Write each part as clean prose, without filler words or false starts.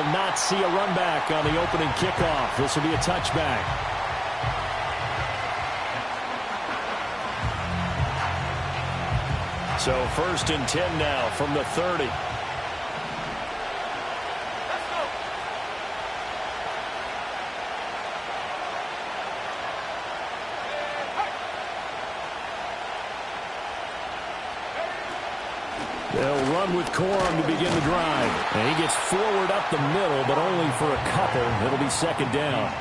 will not see a run back on the opening kickoff. This will be a touchback. So 1st and 10 now from the 30. They'll run with Corum to begin the drive. And he gets forward up the middle, but only for a couple. It'll be 2nd down.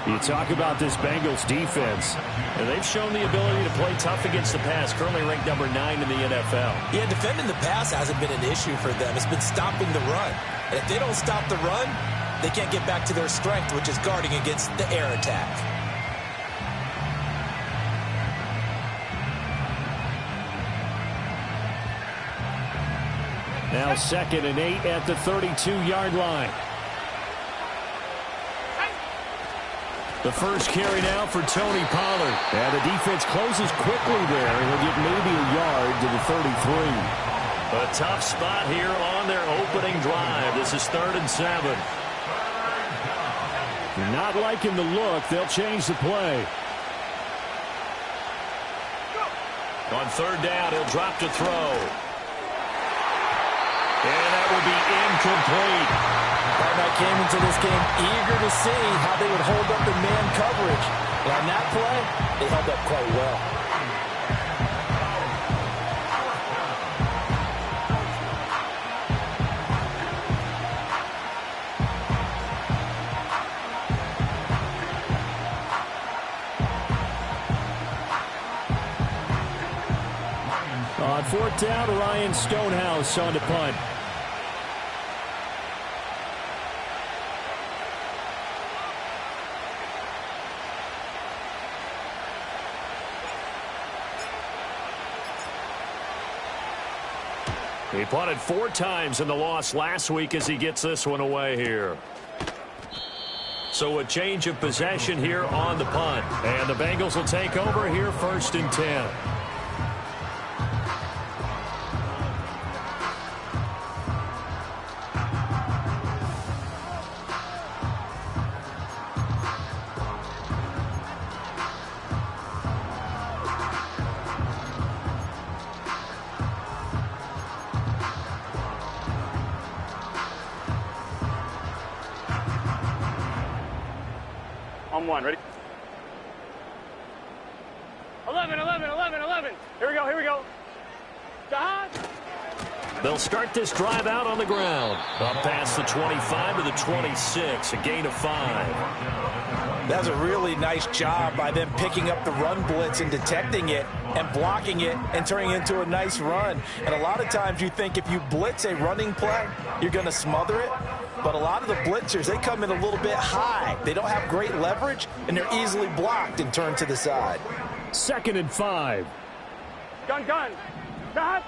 You talk about this Bengals defense. And they've shown the ability to play tough against the pass. Currently ranked number 9 in the NFL. Yeah, defending the pass hasn't been an issue for them. It's been stopping the run. And if they don't stop the run, they can't get back to their strength, which is guarding against the air attack. Now 2nd and 8 at the 32-yard line. The first carry now for Tony Pollard. And the defense closes quickly there. He'll get maybe a yard to the 33. A tough spot here on their opening drive. This is 3rd and 7. Not liking the look. They'll change the play. On 3rd down, he'll drop to throw. And that will be incomplete. I came into this game eager to see how they would hold up in man coverage. And on that play, they held up quite well. On 4th down, Ryan Stonehouse on to punt. He punted 4 times in the loss last week as he gets this one away here. So a change of possession here on the punt. And the Bengals will take over here 1st and 10. On 1, ready? 11, 11, 11, 11. Here we go. Dot. They'll start this drive out on the ground. Up past the 25 to the 26, a gain of 5. That's a really nice job by them picking up the run blitz and detecting it and blocking it and turning it into a nice run. And a lot of times you think if you blitz a running play, you're going to smother it. But a lot of the blitzers, they come in a little bit high. They don't have great leverage, and they're easily blocked and turned to the side. 2nd and 5. Gun. Dot.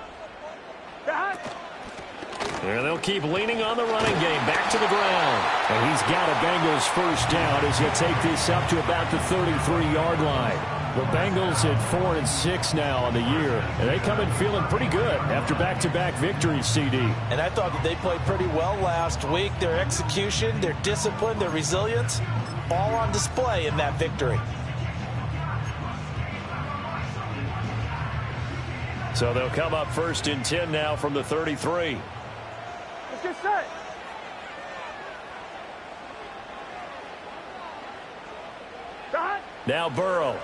And they'll keep leaning on the running game. Back to the ground. And he's got a Bengals 1st down as he'll take this up to about the 33-yard line. The Bengals at 4 and 6 now on the year. And they come in feeling pretty good after back-to-back victories, CD. And I thought that they played pretty well last week. Their execution, their discipline, their resilience, all on display in that victory. So they'll come up 1st and 10 now from the 33. Let's get set. Dot. Now Burrow.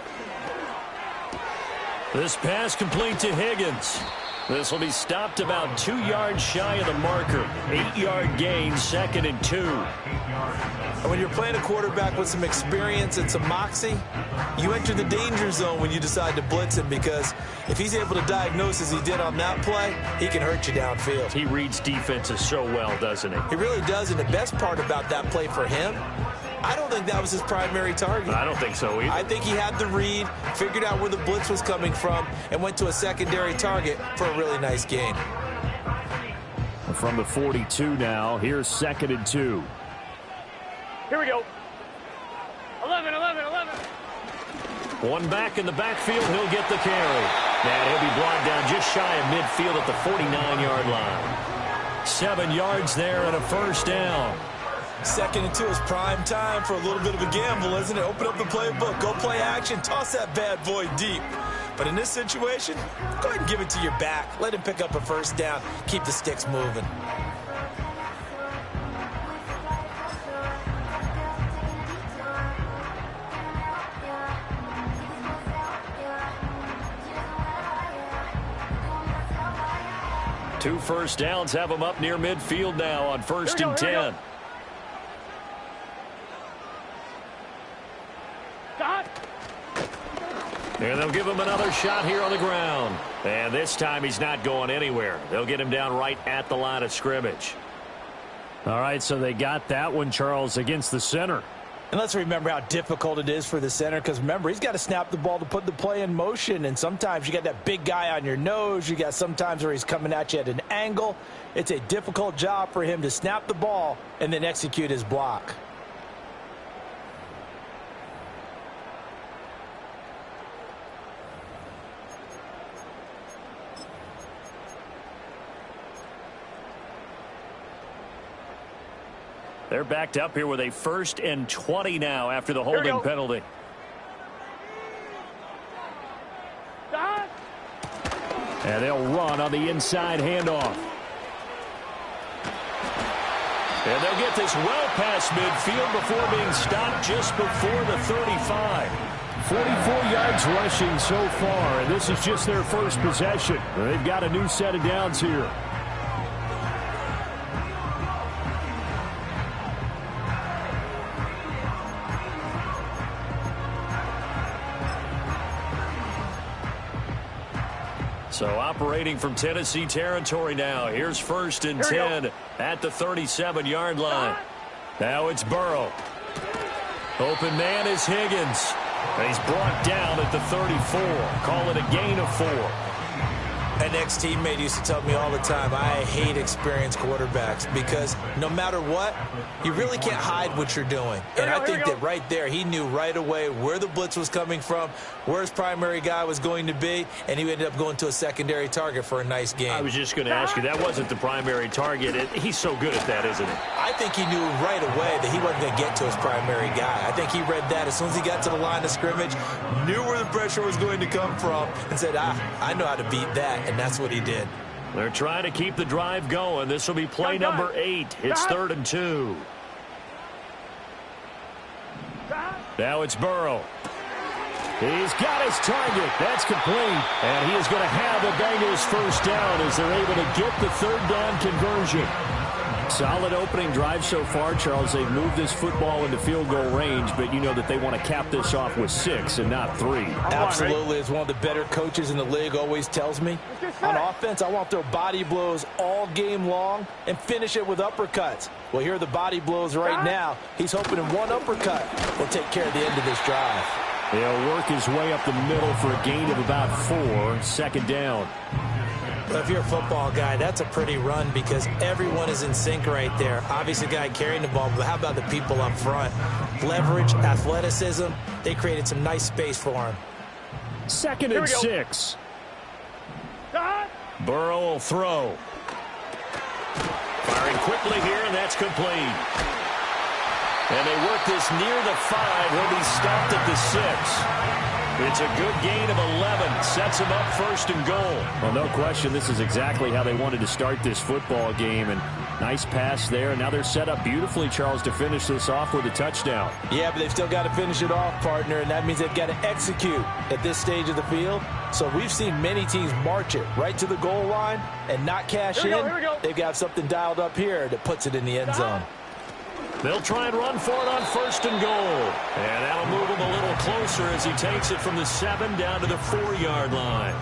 This pass complete to Higgins. This will be stopped about 2 yards shy of the marker. 8-yard gain, 2nd and 2. And when you're playing a quarterback with some experience and some moxie, you enter the danger zone when you decide to blitz him, because if he's able to diagnose as he did on that play, he can hurt you downfield. He reads defenses so well, doesn't he? He really does, and the best part about that play for him, I don't think that was his primary target. I don't think so either. I think he had the read, figured out where the blitz was coming from, and went to a secondary target for a really nice gain. From the 42 now, here's 2nd and 2. Here we go. 11, 11, 11. One back in the backfield, he'll get the carry. And he'll be brought down just shy of midfield at the 49-yard line. 7 yards there and a first down. 2nd and 2 is prime time for a little bit of a gamble, isn't it? Open up the playbook, go play action, toss that bad boy deep. But in this situation, go ahead and give it to your back. Let him pick up a first down. Keep the sticks moving. Two first downs have them up near midfield now on 1st and 10. And they'll give him another shot here on the ground. And this time he's not going anywhere. They'll get him down right at the line of scrimmage. All right, so they got that one, Charles, against the center. And let's remember how difficult it is for the center, because remember, he's got to snap the ball to put the play in motion, and sometimes you got that big guy on your nose. You got sometimes where he's coming at you at an angle. It's a difficult job for him to snap the ball and then execute his block. They're backed up here with a 1st and 20 now after the holding penalty. And they'll run on the inside handoff. And they'll get this well past midfield before being stopped just before the 35. 44 yards rushing so far, and this is just their first possession. They've got a new set of downs here. So operating from Tennessee territory now. Here's 1st and 10 at the 37-yard line. Now it's Burrow. Open man is Higgins. And he's brought down at the 34. Call it a gain of 4. An ex-teammate used to tell me all the time, I hate experienced quarterbacks because no matter what, you really can't hide what you're doing. And I think that right there, he knew right away where the blitz was coming from, where his primary guy was going to be, and he ended up going to a secondary target for a nice game. I was just going to ask you, that wasn't the primary target. He's so good at that, isn't he? I think he knew right away that he wasn't going to get to his primary guy. I think he read that as soon as he got to the line of scrimmage, knew where the pressure was going to come from, and said, I know how to beat that. And that's what he did. They're trying to keep the drive going. This will be play number 8. It's 3rd and 2. Now it's Burrow. He's got his target. That's complete. And he is going to have the Bengals first down as they're able to get the 3rd down conversion. Solid opening drive so far, Charles. They've moved this football into field goal range, but you know that they want to cap this off with 6 and not 3. Absolutely. As one of the better coaches in the league always tells me, on offense, I want their body blows all game long and finish it with uppercuts. Well, here are the body blows right now. He's hoping in one uppercut will take care of the end of this drive. He'll work his way up the middle for a gain of about 4. 2nd down. Well, if you're a football guy, that's a pretty run because everyone is in sync right there. Obviously, the guy carrying the ball, but how about the people up front? Leverage, athleticism, they created some nice space for him. 2nd and 6. Burrow will throw. Firing quickly here, and that's complete. And they work this near the 5. He'll be stopped at the 6. It's a good gain of 11. Sets him up 1st and goal. Well, no question, this is exactly how they wanted to start this football game. And nice pass there. Now they're set up beautifully, Charles, to finish this off with a touchdown. Yeah, but they've still got to finish it off, partner, and that means they've got to execute at this stage of the field. So we've seen many teams march it right to the goal line and not cash in. They've got something dialed up here that puts it in the end zone. They'll try and run for it on 1st and goal. And that'll move him a little closer as he takes it from the 7 down to the 4-yard line.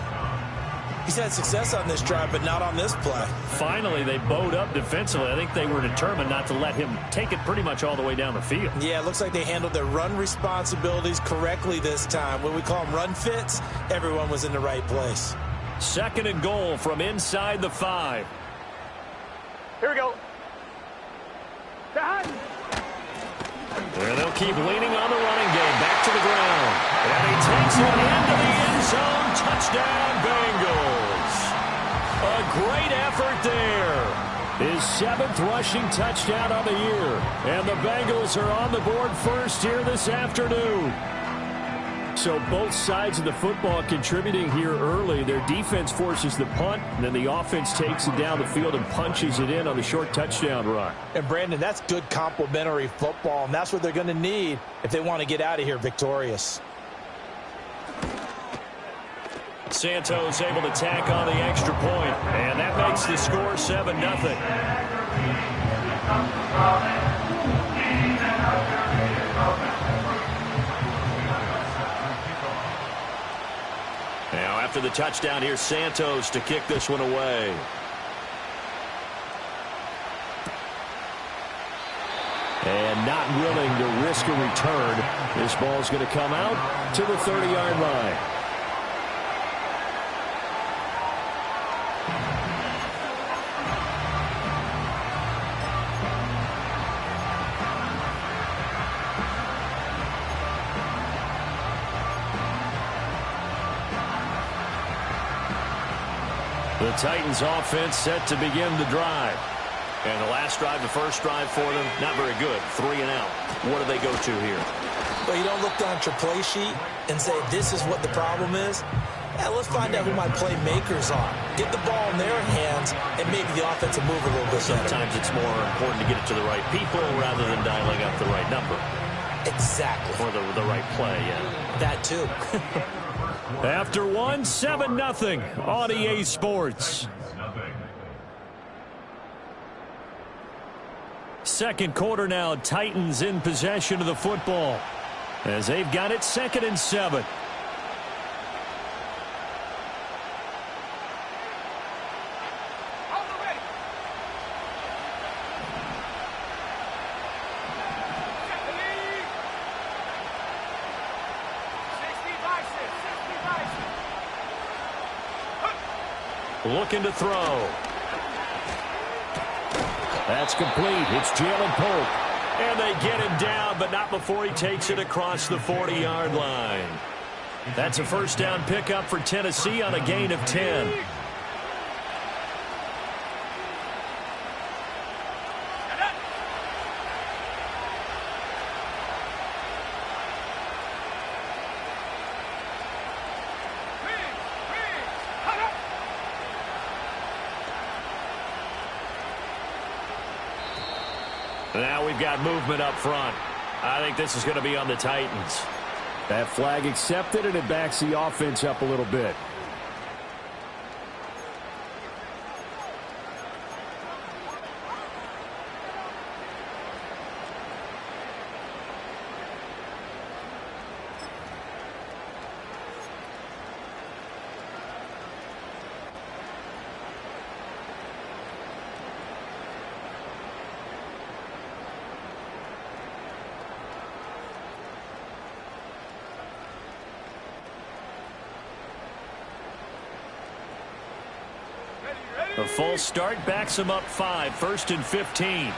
He's had success on this drive, but not on this play. Finally, they bowed up defensively. I think they were determined not to let him take it pretty much all the way down the field. Yeah, it looks like they handled their run responsibilities correctly this time. When we call them run fits, everyone was in the right place. 2nd and goal from inside the 5. Here we go. There they'll keep leaning on the running game. Back to the ground. And he takes it into the end zone. Touchdown, Bengals. A great effort there. His 7th rushing touchdown on the year. And the Bengals are on the board first here this afternoon. So both sides of the football contributing here early. Their defense forces the punt, and then the offense takes it down the field and punches it in on the short touchdown run. And, Brandon, that's good complementary football, and that's what they're going to need if they want to get out of here victorious. Santos able to tack on the extra point, and that makes the score 7-0. Now after the touchdown, here's Santos to kick this one away. And not willing to risk a return. This ball's going to come out to the 30-yard line. The Titans offense set to begin the drive. And the last drive, the first drive for them, not very good. 3 and out. What do they go to here? Well, you don't look down at your play sheet and say, this is what the problem is. Yeah, let's find out who my playmakers are. Get the ball in their hands, and maybe the offense will move a little bit better. Sometimes it's more important to get it to the right people rather than dialing up the right number. Exactly. Or the right play, yeah. That too. After one, 7-0 on EA Sports. Second quarter now, Titans in possession of the football as they've got it 2nd and 7. Looking to throw. That's complete. It's Jalen Polk. And they get him down, but not before he takes it across the 40-yard line. That's a first down pickup for Tennessee on a gain of 10. Now we've got movement up front. I think this is going to be on the Titans. That flag accepted, and it backs the offense up a little bit. A false start backs him up 5, 1st and 15.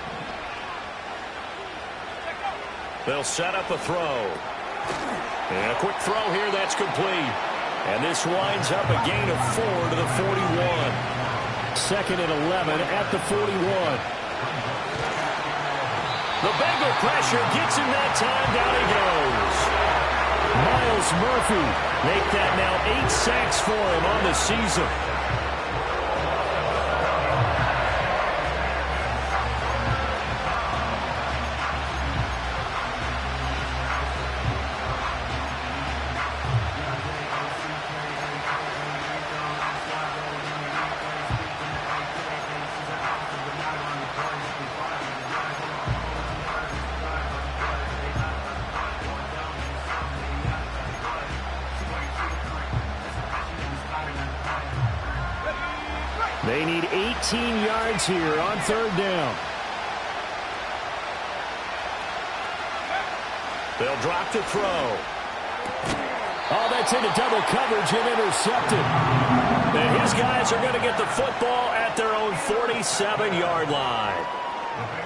They'll set up a throw. And a quick throw here, that's complete. And this winds up a gain of 4 to the 41. 2nd and 11 at the 41. The Bengal pressure gets him that time. Down he goes. Myles Murphy make that now 8 sacks for him on the season. They need 18 yards here on 3rd down. They'll drop to throw. Oh, that's into double coverage and intercepted. And his guys are going to get the football at their own 47-yard line.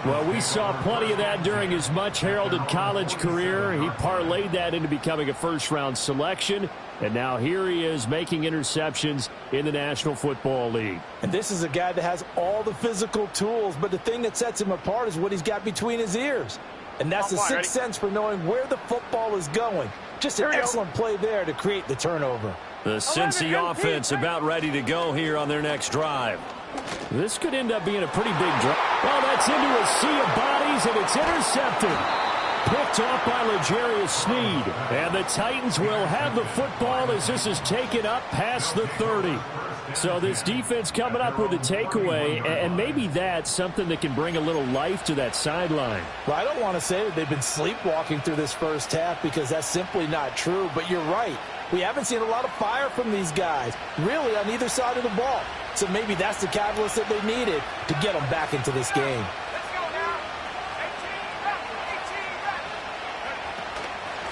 Well, we saw plenty of that during his much-heralded college career. He parlayed that into becoming a first-round selection. And now here he is making interceptions in the National Football League. And this is a guy that has all the physical tools, but the thing that sets him apart is what he's got between his ears. And that's the sixth sense for knowing where the football is going. Just an excellent play there to create the turnover. The Cincy offense about ready to go here on their next drive. This could end up being a pretty big drive. Well, that's into a sea of bodies, and it's intercepted. Picked off by L'Jarius Sneed. And the Titans will have the football as this is taken up past the 30. So this defense coming up with a takeaway, and maybe that's something that can bring a little life to that sideline. Well, I don't want to say that they've been sleepwalking through this first half because that's simply not true, but you're right. We haven't seen a lot of fire from these guys, really on either side of the ball. So maybe that's the catalyst that they needed to get them back into this game.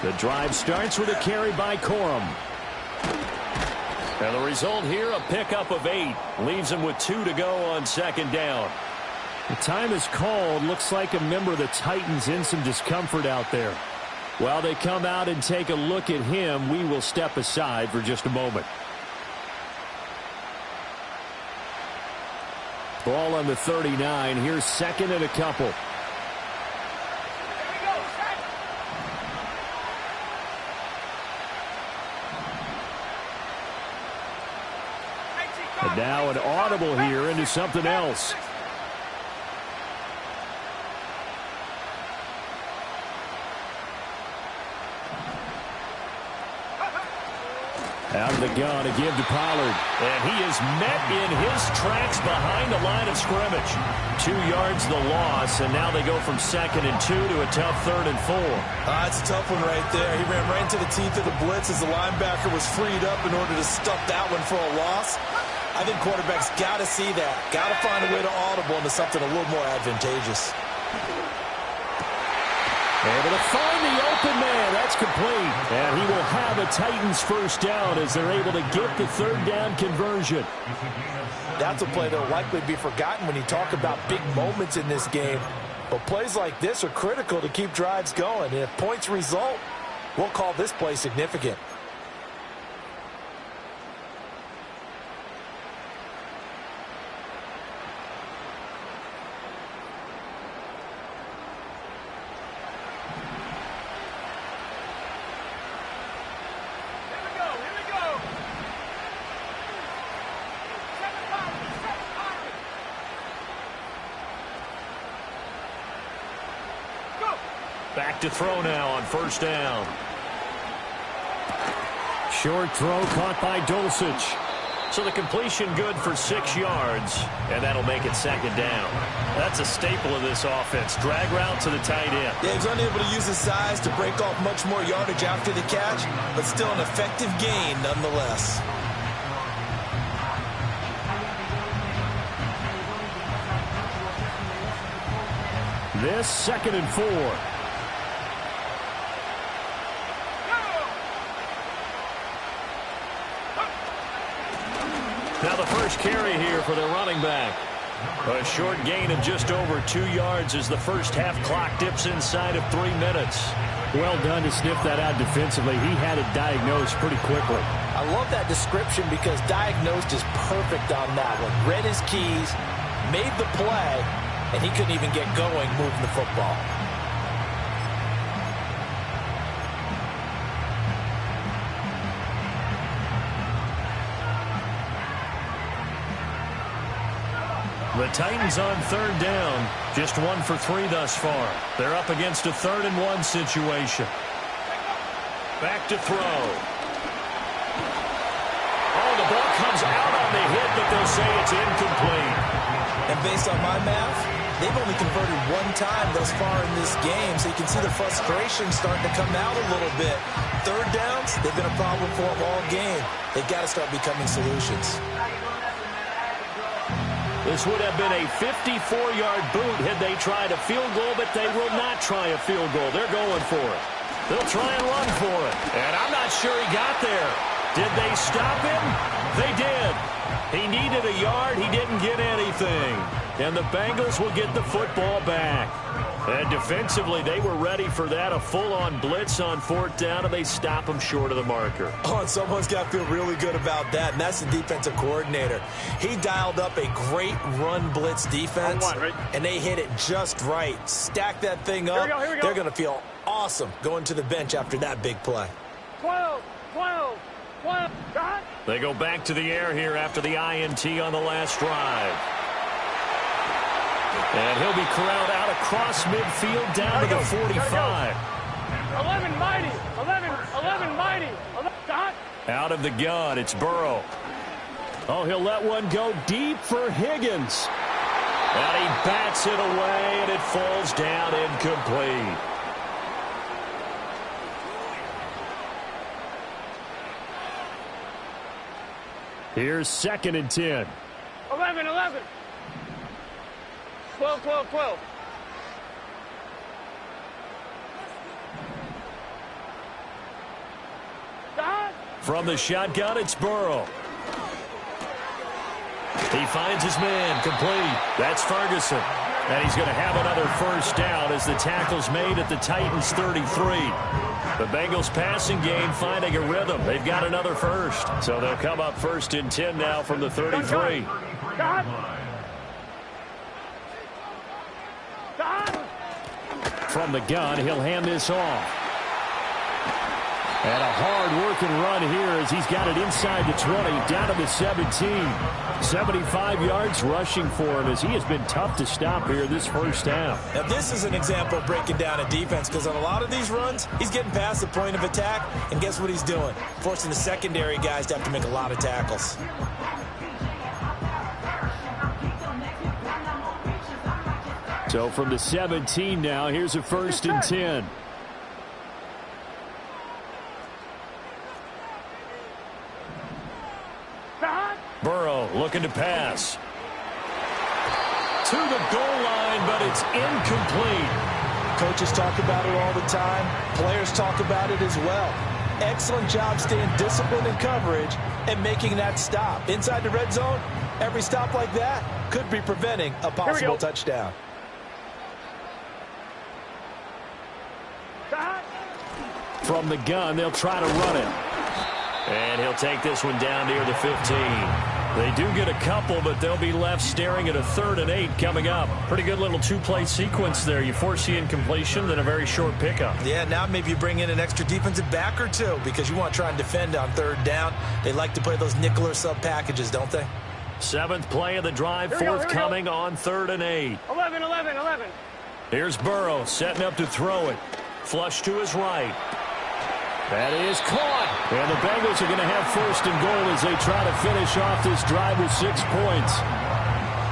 The drive starts with a carry by Corum. And the result here, a pickup of 8. Leaves him with 2 to go on second down. The time is called. Looks like a member of the Titans in some discomfort out there. While they come out and take a look at him, we will step aside for just a moment. Ball on the 39. Here's second and a couple. And now an audible here into something else. Out of the gun to give to Pollard. And he is met in his tracks behind the line of scrimmage. 2 yards the loss, and now they go from 2nd and 2 to a tough 3rd and 4. It's a tough one right there. He ran right into the teeth of the blitz as the linebacker was freed up in order to stuff that one for a loss. I think quarterbacks got to see that. Got to find a way to audible into something a little more advantageous. Able to find the open man. That's complete. And he will have a Titans first down as they're able to get the 3rd down conversion. That's a play that will likely be forgotten when you talk about big moments in this game. But plays like this are critical to keep drives going. And if points result, we'll call this play significant. Back to throw now on first down. Short throw caught by Dulcich. So the completion good for 6 yards, and that'll make it 2nd down. That's a staple of this offense. Drag route to the tight end. Yeah, he's unable to use his size to break off much more yardage after the catch, but still an effective gain nonetheless. This 2nd and 4. Now the first carry here for the running back. A short gain of just over 2 yards as the first half clock dips inside of 3 minutes. Well done to sniff that out defensively. He had it diagnosed pretty quickly. I love that description because diagnosed is perfect on that one. Read his keys, made the play, and he couldn't even get going moving the football. The Titans on 3rd down. Just 1 for 3 thus far. They're up against a 3rd and 1 situation. Back to throw. Oh, the ball comes out on the hit, but they'll say it's incomplete. And based on my math, they've only converted 1 time thus far in this game, so you can see the frustration starting to come out a little bit. 3rd downs, they've been a problem for them all game. They've got to start becoming solutions. This would have been a 54-yard boot had they tried a field goal, but they will not try a field goal. They're going for it. They'll try and run for it. And I'm not sure he got there. Did they stop him? They did. He needed a yard. He didn't get anything. And the Bengals will get the football back. And defensively, they were ready for that, a full-on blitz on 4th down, and they stop them short of the marker. Oh, and someone's got to feel really good about that, and that's the defensive coordinator. He dialed up a great run blitz defense, and they hit it just right. Stack that thing up. Here we go. They're going to feel awesome going to the bench after that big play. 12. They go back to the air here after the INT on the last drive. And he'll be corralled out across midfield down to the 45. 11 mighty. 11 mighty. Out of the gun, it's Burrow. Oh, he'll let one go deep for Higgins. And he bats it away, and it falls down incomplete. Here's 2nd and 10. 11. 12. From the shotgun, it's Burrow. He finds his man, complete. That's Ferguson. And he's going to have another 1st down as the tackle's made at the Titans' 33. The Bengals passing game finding a rhythm. They've got another 1st. So they'll come up 1st and 10 now from the 33. From the gun, he'll hand this off. And a hard-working run here as he's got it inside the 20, down to the 17. 75 yards rushing for him as he has been tough to stop here this 1st half. Now, this is an example of breaking down a defense because on a lot of these runs, he's getting past the point of attack, and guess what he's doing? Forcing the secondary guys to have to make a lot of tackles. So from the 17 now, here's a 1st and 10. Burrow looking to pass. To the goal line, but it's incomplete. Coaches talk about it all the time. Players talk about it as well. Excellent job staying disciplined in coverage and making that stop. Inside the red zone, every stop like that could be preventing a possible touchdown. From the gun, they'll try to run it. And he'll take this one down near the 15. They do get a couple, but they'll be left staring at a 3rd and 8 coming up. Pretty good little 2-play sequence there. You force the incompletion, then a very short pickup. Yeah, now maybe you bring in an extra defensive back or two because you want to try and defend on 3rd down. They like to play those nickel or sub packages, don't they? 7th play of the drive, forthcoming on 3rd and 8. 11. Here's Burrow setting up to throw it. Flush to his right. That is caught. And the Bengals are going to have 1st and goal as they try to finish off this drive with 6 points.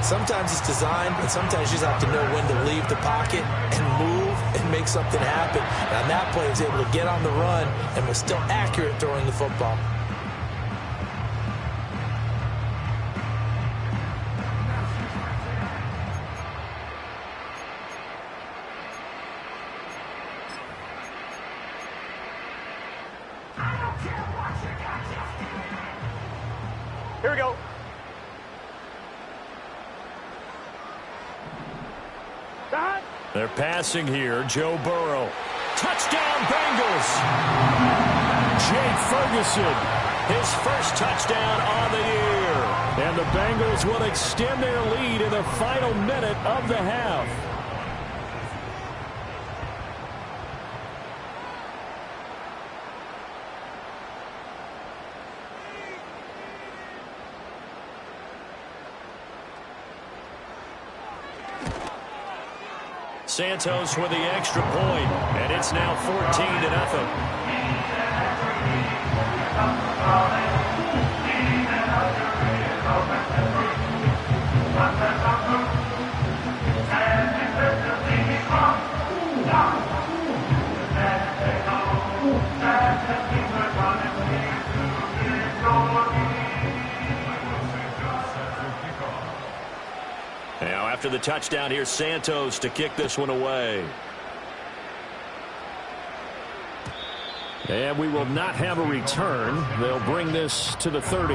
Sometimes it's designed, and sometimes you just have to know when to leave the pocket and move and make something happen. And on that play, he was able to get on the run and was still accurate throwing the football. Here we go. They're passing here. Joe Burrow. Touchdown, Bengals. Jake Ferguson, his 1st touchdown on the year. And the Bengals will extend their lead in the final minute of the half. Santos with the extra point, and it's now 14-0. Now after the touchdown, here's Santos to kick this one away. And we will not have a return. They'll bring this to the 30.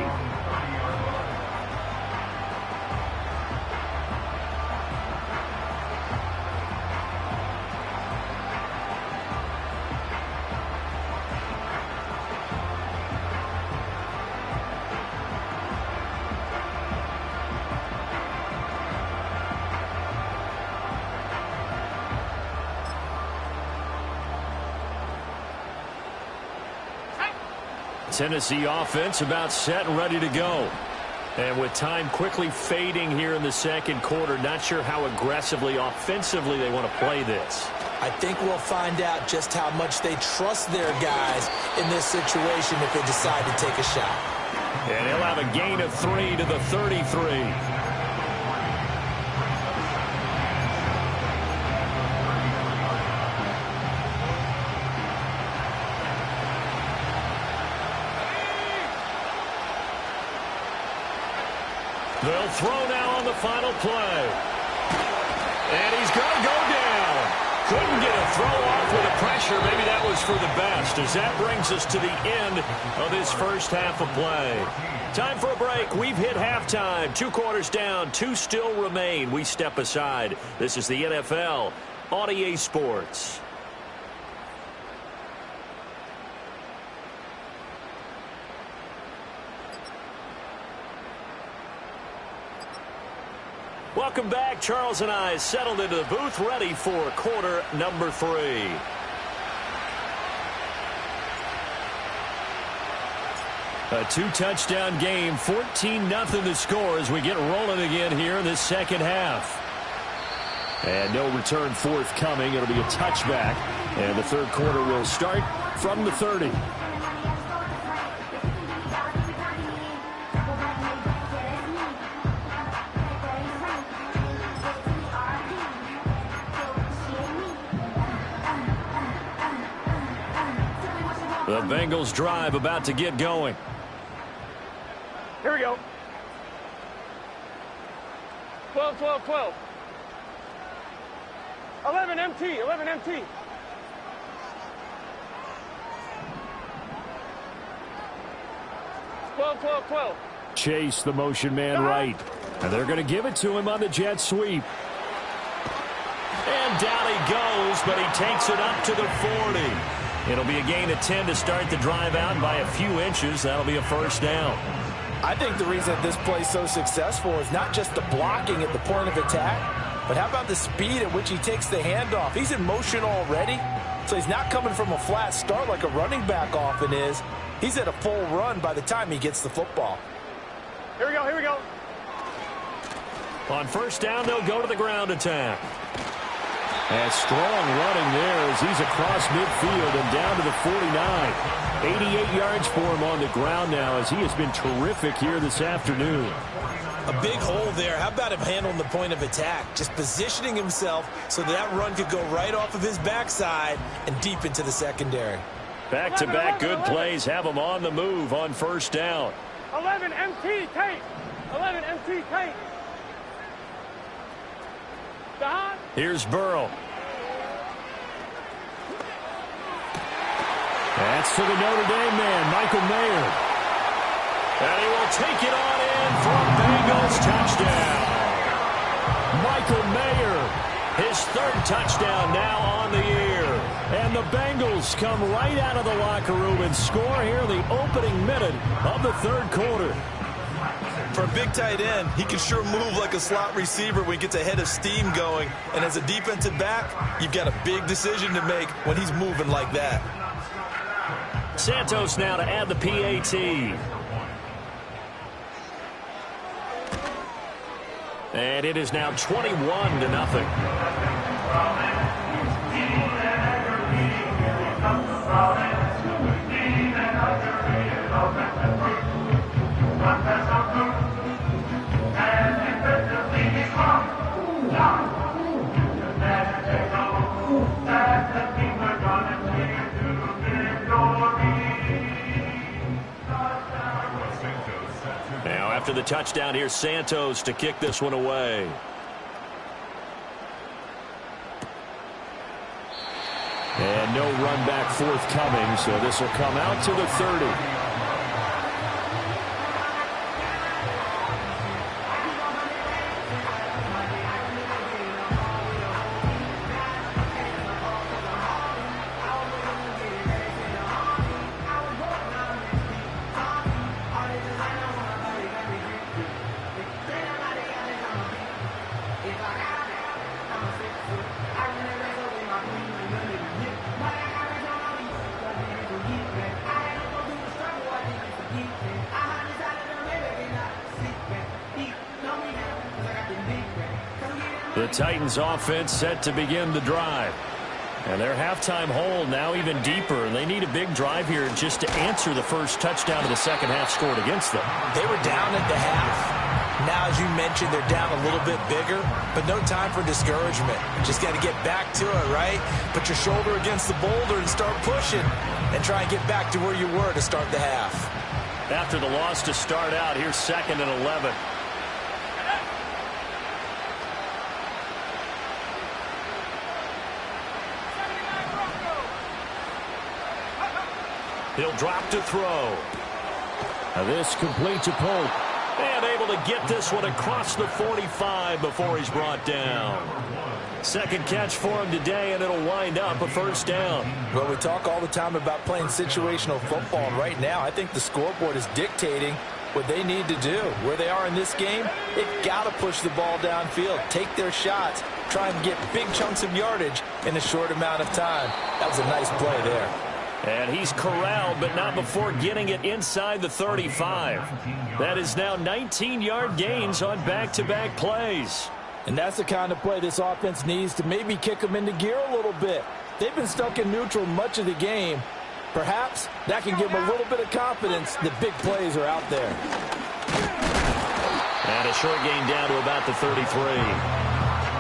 Tennessee offense about set and ready to go. And with time quickly fading here in the second quarter, not sure how aggressively, offensively they want to play this. I think we'll find out just how much they trust their guys in this situation if they decide to take a shot. And he'll have a gain of 3 to the 33. They'll throw now on the final play. And he's going to go down. Couldn't get a throw off with the pressure. Maybe that was for the best, as that brings us to the end of this first half of play. Time for a break. We've hit halftime. 2 quarters down. 2 still remain. We step aside. This is the NFL on EA Sports. Welcome back. Charles and I settled into the booth, ready for quarter number 3. A 2-touchdown game, 14-0 the score as we get rolling again here in this second half. And no return forthcoming. It'll be a touchback. And the third quarter will start from the 30. The Bengals drive about to get going. Here we go. 12, 12, 12. 11 MT, 11 MT. Chase, the motion man, right. And they're going to give it to him on the jet sweep. And down he goes, but he takes it up to the 40. It'll be a gain of 10 to start the drive out, and by a few inches, that'll be a first down. I think the reason that this play is so successful is not just the blocking at the point of attack, but how about the speed at which he takes the handoff? He's in motion already, so he's not coming from a flat start like a running back often is. He's at a full run by the time he gets the football. Here we go, here we go. On first down, they'll go to the ground attack. And strong running there as he's across midfield and down to the 49. 88 yards for him on the ground now as he has been terrific here this afternoon. A big hole there. How about him handling the point of attack? Just positioning himself so that run could go right off of his backside and deep into the secondary. Back-to-back good plays have him on the move on first down. 11 MT, Tate. 11 MT, Tate. Here's Burrow. That's to the Notre Dame man, Michael Mayer. And he will take it on in for a Bengals touchdown. Michael Mayer, his 3rd touchdown now on the year. And the Bengals come right out of the locker room and score here in the opening minute of the 3rd quarter. For a big tight end, he can sure move like a slot receiver when he gets a head of steam going. And as a defensive back, you've got a big decision to make when he's moving like that. Santos now to add the PAT. And it is now 21-0. Now after the touchdown, here's Santos to kick this one away. And no run back forthcoming, so this will come out to the 30. The Titans offense set to begin the drive. And their halftime hole now even deeper, and they need a big drive here just to answer the first touchdown of the second half scored against them. They were down at the half. Now, as you mentioned, they're down a little bit bigger, but no time for discouragement. Just got to get back to it, right? Put your shoulder against the boulder and start pushing and try and get back to where you were to start the half. After the loss to start out, here's 2nd and 11. He'll drop to throw. Now this complete to Polk. And able to get this one across the 45 before he's brought down. Second catch for him today, and it'll wind up a first down. Well, we talk all the time about playing situational football, and right now I think the scoreboard is dictating what they need to do. Where they are in this game, they've got to push the ball downfield, take their shots, try and get big chunks of yardage in a short amount of time. That was a nice play there. And he's corralled, but not before getting it inside the 35. That is now 19-yard gains on back-to-back plays. And that's the kind of play this offense needs to maybe kick them into gear a little bit. They've been stuck in neutral much of the game. Perhaps that can give them a little bit of confidence that big plays are out there. And a short gain down to about the 33.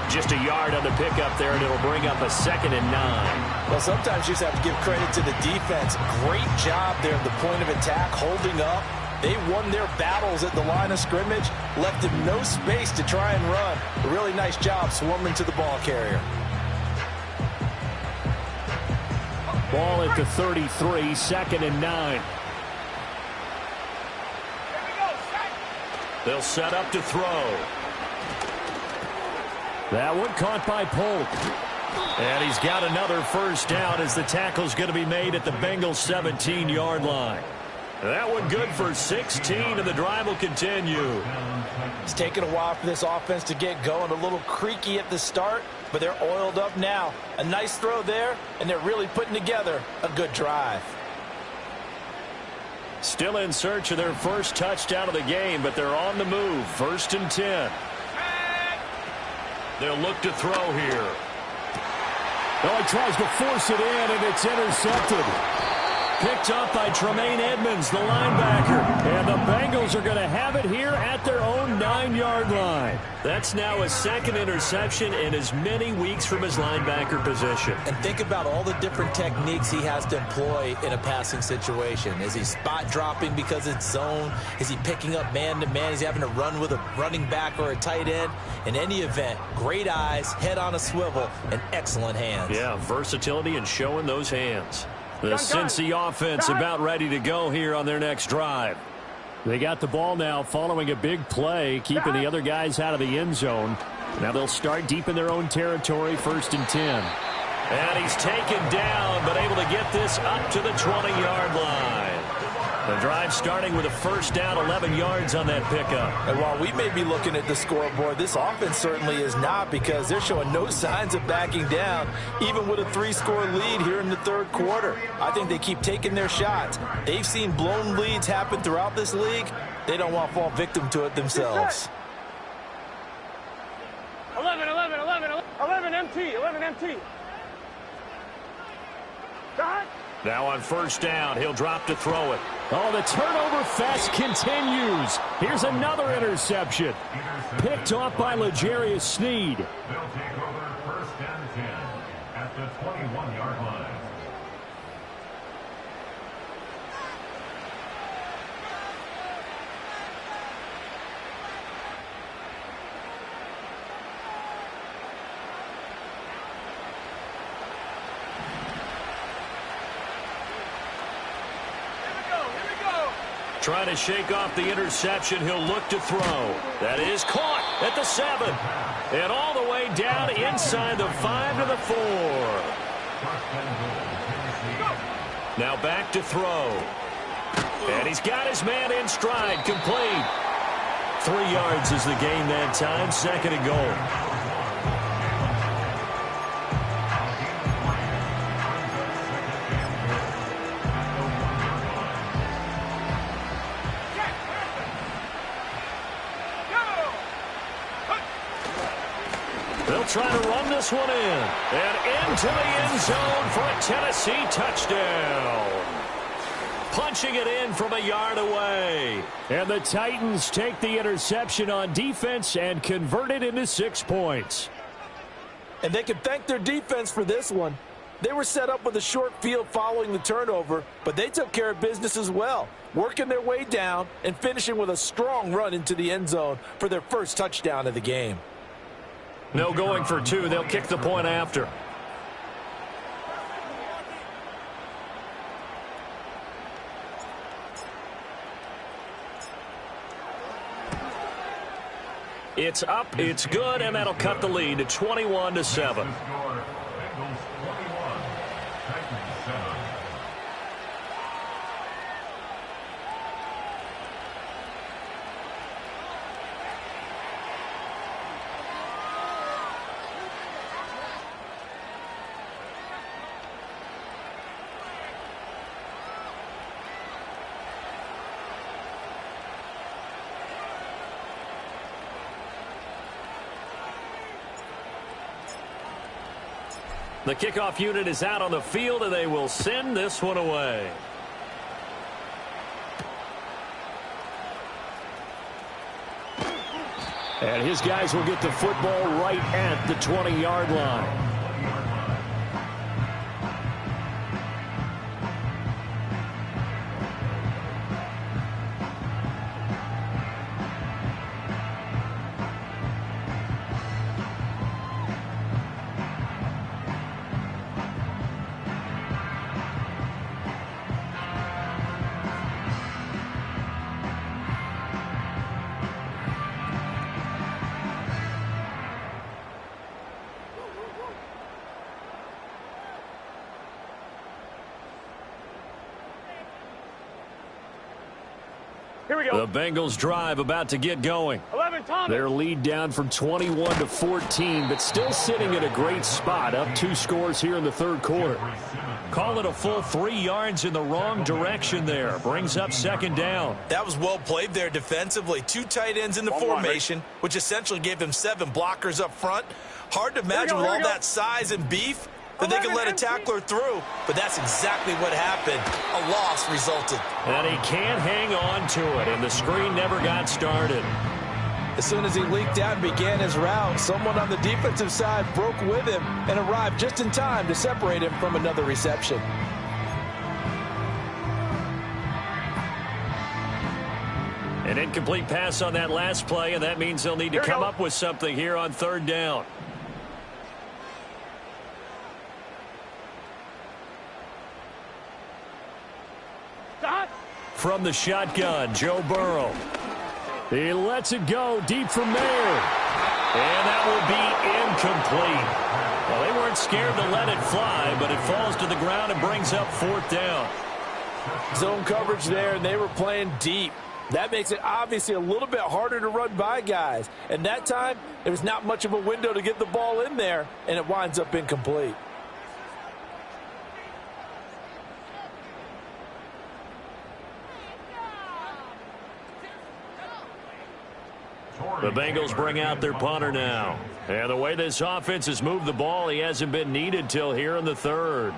Just a yard on the pickup there, and it'll bring up a 2nd and 9. Well, sometimes you just have to give credit to the defense. Great job there at the point of attack, holding up. They won their battles at the line of scrimmage, left them no space to try and run. A really nice job swarming to the ball carrier. Ball at the 33, 2nd and 9. They'll set up to throw. That one caught by Polk. And he's got another first down as the tackle's going to be made at the Bengals 17-yard line. That one good for 16, and the drive will continue. It's taken a while for this offense to get going. A little creaky at the start, but they're oiled up now. A nice throw there, and they're really putting together a good drive. Still in search of their first touchdown of the game, but they're on the move. 1st and 10. They'll look to throw here. Oh, he tries to force it in, and it's intercepted. Picked up by Tremaine Edmonds, the linebacker. And the Bengals are going to have it here at their own 9-yard line. That's now his 2nd interception in as many weeks from his linebacker position. And think about all the different techniques he has to employ in a passing situation. Is he spot dropping because it's zone? Is he picking up man-to-man? Is he having to run with a running back or a tight end? In any event, great eyes, head on a swivel, and excellent hands. Yeah, versatility and showing those hands. The Cincy offense about ready to go here on their next drive. They got the ball now following a big play, keeping the other guys out of the end zone. Now they'll start deep in their own territory, 1st and 10. And he's taken down, but able to get this up to the 20-yard line. The drive starting with a first down, 11 yards on that pickup. And while we may be looking at the scoreboard, this offense certainly is not, because they're showing no signs of backing down, even with a 3-score lead here in the 3rd quarter. I think they keep taking their shots. They've seen blown leads happen throughout this league. They don't want to fall victim to it themselves. 11 MT, 11 MT. Dot. Now on first down, he'll drop to throw it. Oh, the turnover fest continues. Here's another interception. Picked off by L'Jarius Sneed. They'll take over 1st and 10 at the 21-yard line. Trying to shake off the interception. He'll look to throw. That is caught at the 7. And all the way down inside the 5 to the 4. Now back to throw. And he's got his man in stride. Complete. 3 yards is the gain that time. 2nd and goal. try to run this one in. And into the end zone for a Tennessee touchdown. Punching it in from a yard away. And the Titans take the interception on defense and convert it into 6 points. And they can thank their defense for this one. They were set up with a short field following the turnover, but they took care of business as well, working their way down and finishing with a strong run into the end zone for their first touchdown of the game. No going for 2. They'll kick the point after. It's up, it's good, and that'll cut the lead to 21-7. The kickoff unit is out on the field, and they will send this one away. And his guys will get the football right at the 20-yard line. Here we go. The Bengals drive about to get going. 11, Thomas. Their lead down from 21-14, but still sitting at a great spot, up 2 scores here in the third quarter. Call it a full 3 yards in the wrong direction there. Brings up second down. That was well played there defensively. 2 tight ends in the formation, which essentially gave them 7 blockers up front. Hard to imagine with all that size and beef that they could let a tackler through, but that's exactly what happened. A loss resulted. And he can't hang on to it, and the screen never got started. As soon as he leaked out and began his route, someone on the defensive side broke with him and arrived just in time to separate him from another reception. An incomplete pass on that last play, and that means they'll need to come up with something here on third down. From the shotgun, Joe Burrow. He lets it go deep from there. And that will be incomplete. Well, they weren't scared to let it fly, but it falls to the ground and brings up 4th down. Zone coverage there, and they were playing deep. That makes it obviously a little bit harder to run by guys. And that time, there was not much of a window to get the ball in there, and it winds up incomplete. The Bengals bring out their punter now. And the way this offense has moved the ball, he hasn't been needed till here in the third.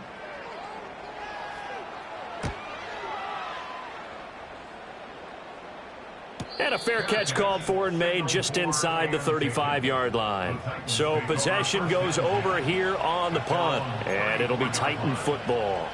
And a fair catch called for and made just inside the 35-yard line. So possession goes over here on the punt. And it'll be Titan football.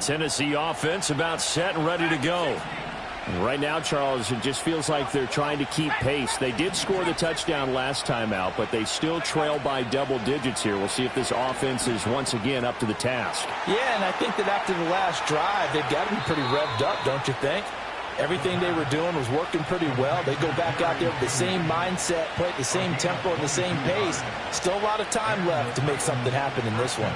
Tennessee offense about set and ready to go. Right now, Charles, it just feels like they're trying to keep pace. They did score the touchdown last time out, but they still trail by double digits here. We'll see if this offense is once again up to the task. Yeah, and I think that after the last drive, they've got to be pretty revved up, don't you think? Everything they were doing was working pretty well. They go back out there with the same mindset, play at the same tempo and the same pace. Still a lot of time left to make something happen in this one.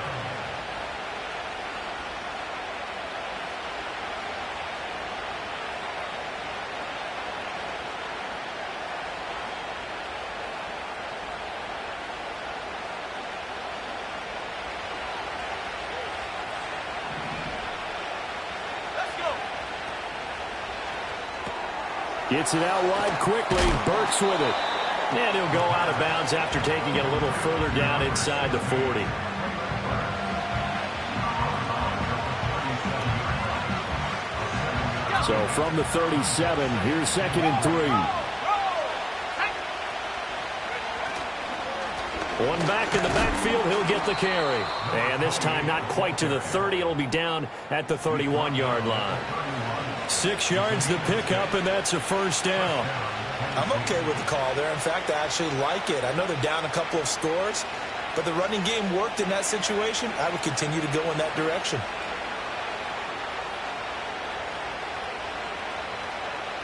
Gets it out wide quickly. Burks with it. And he'll go out of bounds after taking it a little further down inside the 40. So from the 37, here's 2nd and 3. One back in the backfield, he'll get the carry. And this time not quite to the 30. It'll be down at the 31-yard line. 6 yards the pickup, and that's a first down. I'm okay with the call there. In fact, I actually like it. I know they're down a couple of scores, but the running game worked in that situation. I would continue to go in that direction.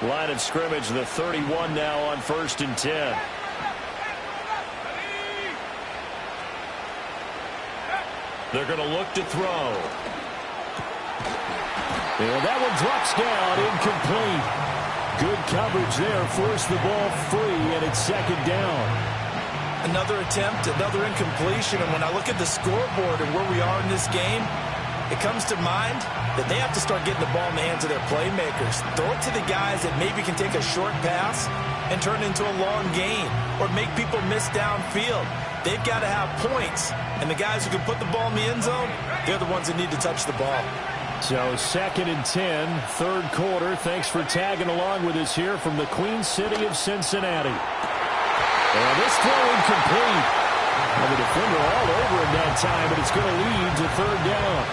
Line of scrimmage, the 31 now on 1st and 10. They're going to look to throw. And that one drops down, incomplete. Good coverage there, forced the ball free, and it's 2nd down. Another attempt, another incompletion, and when I look at the scoreboard and where we are in this game, it comes to mind that they have to start getting the ball in the hands of their playmakers. Throw it to the guys that maybe can take a short pass and turn it into a long gain or make people miss downfield. They've got to have points, and the guys who can put the ball in the end zone, they're the ones that need to touch the ball. So 2nd and 10, 3rd quarter. Thanks for tagging along with us here from the Queen City of Cincinnati. And this throw incomplete. And the defender all over him that time, but it's going to lead to 3rd down.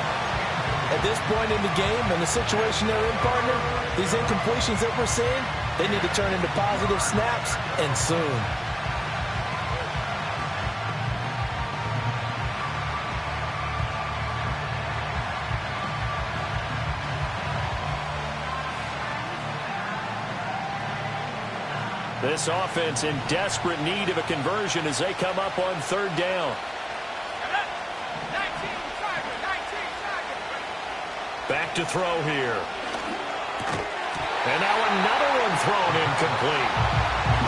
At this point in the game, and the situation they're in, partner, these incompletions that we're seeing, they need to turn into positive snaps, and soon. This offense in desperate need of a conversion as they come up on 3rd down. Back to throw here. And now another one thrown incomplete.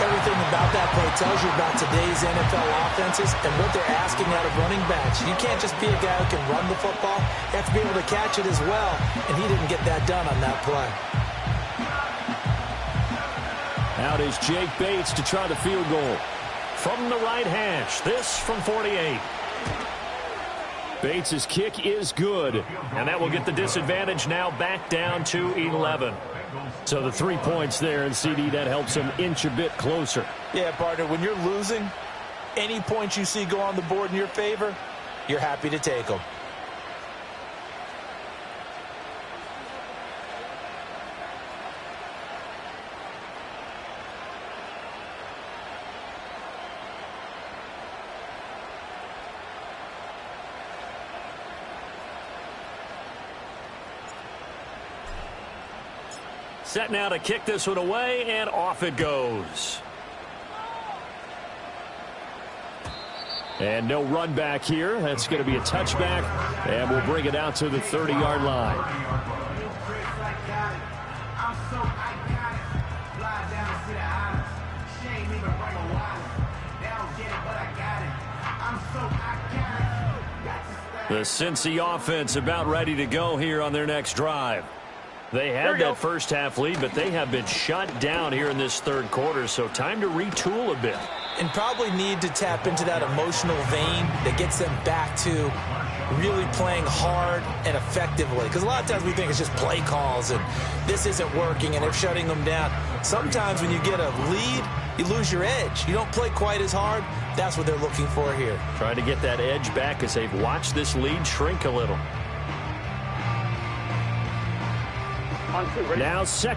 Everything about that play tells you about today's NFL offenses and what they're asking out of running backs. You can't just be a guy who can run the football. You have to be able to catch it as well, and he didn't get that done on that play. Out is Jake Bates to try the field goal. From the right hash, this from 48. Bates' kick is good, and that will get the disadvantage now back down to 11. So the 3 points there, and CD, that helps them inch a bit closer. Yeah, partner, when you're losing, any points you see go on the board in your favor, you're happy to take them. Set now to kick this one away, and off it goes. And no run back here. That's going to be a touchback, and we'll bring it out to the 30-yard line. The Cincy offense about ready to go here on their next drive. They had that first half lead, but they have been shut down here in this 3rd quarter, so time to retool a bit. And probably need to tap into that emotional vein that gets them back to really playing hard and effectively. Because a lot of times we think it's just play calls and this isn't working and they're shutting them down. Sometimes when you get a lead, you lose your edge. You don't play quite as hard. That's what they're looking for here. Trying to get that edge back as they've watched this lead shrink a little. Now 2nd.